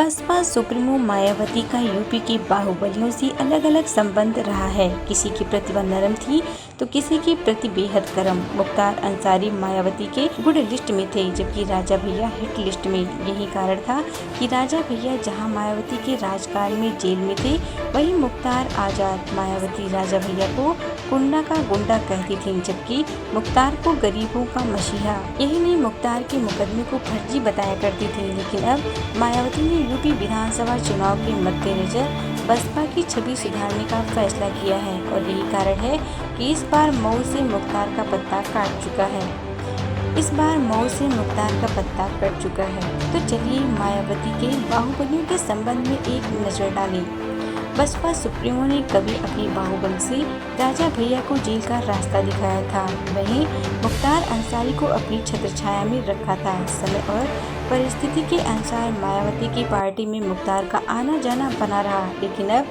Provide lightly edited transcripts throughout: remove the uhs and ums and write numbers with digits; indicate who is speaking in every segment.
Speaker 1: Baspa supremo Mayawati का UP के बाहुबलियों से अलग अलग संबंध रहा है। किसी की प्रतिभा नरम थी तो किसी की प्रति बेहद गर्म। मुख्तार अंसारी मायावती के गुड लिस्ट में थे, जबकि राजा भैया हिट लिस्ट में। यही कारण था कि राजा भैया जहां मायावती के राजकाल में जेल में थे, वहीं मुख्तार आजाद मायावती राजा भैया को कुंडा का गुंडा कहती थी, जबकि मुख्तार को गरीबों का मसीहा। यही नहीं, मुख्तार के मुकदमे को फर्जी बताया करती थी। लेकिन अब मायावती ने यूपी विधानसभा चुनाव के मद्देनजर बसपा की छवि सुधारने का फैसला किया है और यही कारण है कि इस बार मऊ से मुख्तार का पत्ता काट चुका है। तो चलिए मायावती के बाहुबलियों के संबंध में एक नजर डालें। बसपा सुप्रीमो ने कभी अपने बाहुबल से राजा भैया को जेल का रास्ता दिखाया था, वहीं मुख्तार अंसारी को अपनी छत्रछाया में रखा था। समय और परिस्थिति के अनुसार मायावती की पार्टी में मुख्तार का आना जाना बना रहा, लेकिन अब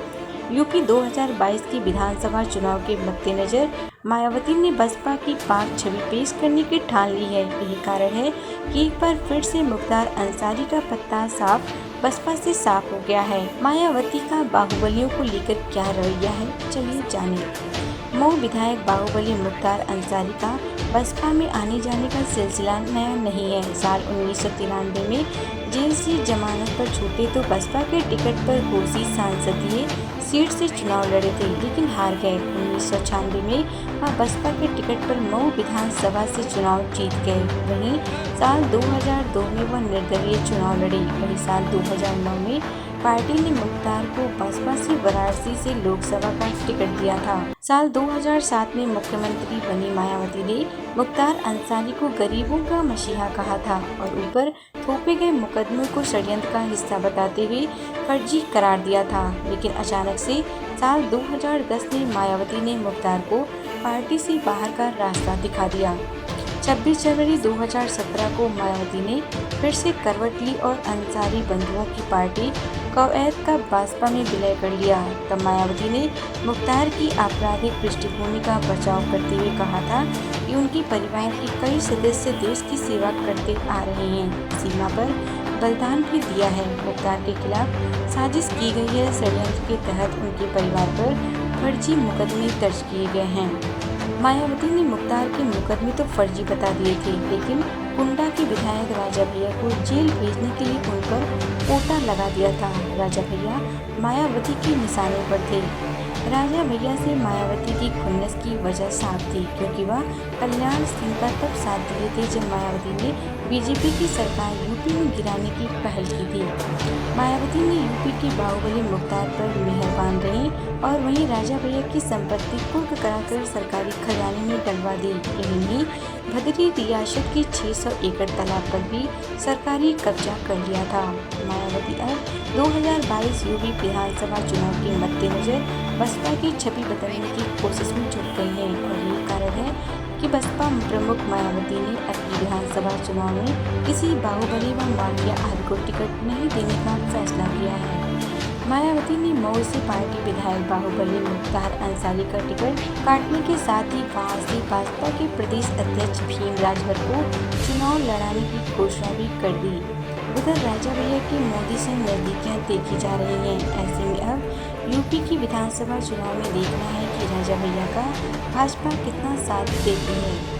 Speaker 1: यूपी 2022 की विधानसभा चुनाव के मद्देनजर मायावती ने बसपा की पाक छवि पेश करने की ठान ली है। यही कारण है कि एक बार फिर से मुख्तार अंसारी का पत्ता साफ बसपा से साफ हो गया है। मायावती का बाहुबलियों को लेकर क्या रवैया है, चलिए जानें। मऊ विधायक बाहुबली मुख्तार अंसारी का बसपा में आने जाने का सिलसिला नया नहीं है। साल 1993 में जेल से जमानत पर छूटे तो बसपा के टिकट पर घोसी सांसदीय सीट से चुनाव लड़े थे, लेकिन हार गए। 1996 में वह बसपा के टिकट पर मऊ विधानसभा से चुनाव जीत गए। वहीं साल 2002 में वह निर्दलीय चुनाव लड़े। वहीं साल 2009 में पार्टी ने मुख्तार को बसपा से वाराणसी से लोकसभा का टिकट दिया था। साल 2007 में मुख्यमंत्री बनी मायावती ने मुख्तार अंसारी को गरीबों का मसीहा कहा था और ऊपर थोपे गए मुकदमे को षड्यंत्र का हिस्सा बताते हुए फर्जी करार दिया था। लेकिन अचानक से साल 2010 में मायावती ने मुख्तार को पार्टी से बाहर का रास्ता दिखा दिया। 26 जनवरी 2017 को मायावती ने फिर से करवट ली और अंसारी बंधुओं की पार्टी कौएद का बसपा में विलय कर लिया। तब मायावती ने मुख्तार की आपराधिक पृष्ठभूमि का बचाव करते हुए कहा था कि उनके परिवार के कई सदस्य देश की सेवा करते आ रहे हैं, सीमा पर बलिदान भी दिया है। मुख्तार के खिलाफ साजिश की गई है। षड्यंत्र के तहत उनके परिवार पर फर्जी मुकदमे दर्ज किए गए हैं। मायावती ने मुख्तार के मुकदमे तो फर्जी बता दिए थे, लेकिन कुंडा के विधायक राजा भैया को जेल भेजने के लिए उन पर कोटा लगा दिया था। राजा भैया मायावती के निशाने पर थे। राजा भैया से मायावती की खुन्नस की वजह साफ थी, क्योंकि वह कल्याण सिंह का तब साथ दिए थे जब मायावती ने बीजेपी की सरकार यूपी में गिराने की पहल की थी। मायावती ने यूपी के बाहुबली मुख्तार पर मेहरबान रही और वहीं राजा भैया की संपत्ति कुर्क कराकर सरकारी खजाने में डलवा दी। यही नहीं, भदरी रियासत की 600 एकड़ तालाब पर भी सरकारी कब्जा कर लिया था। मायावती अब 2022 यूपी विधानसभा चुनाव के मद्देनजर बसपा की छवि बदलने की कोशिश में जुट गई है और यही कारण है कि बसपा प्रमुख मायावती ने अपनी विधानसभा चुनाव में किसी बाहुबली व माफिया आदि को टिकट नहीं देने का फैसला किया है। मायावती ने मऊ से पार्टी विधायक बाहुबली मुख्तार अंसारी का टिकट काटने के साथ ही वहां से भाजपा के प्रदेश अध्यक्ष भीम राजभर को चुनाव लड़ाने की घोषणा भी कर दी। उधर राजा भैया की मोदी से नजदीकियां देखी जा रही हैं। ऐसे में अब यूपी की विधानसभा चुनाव में देखना है कि राजा भैया का भाजपा कितना साथ देती है।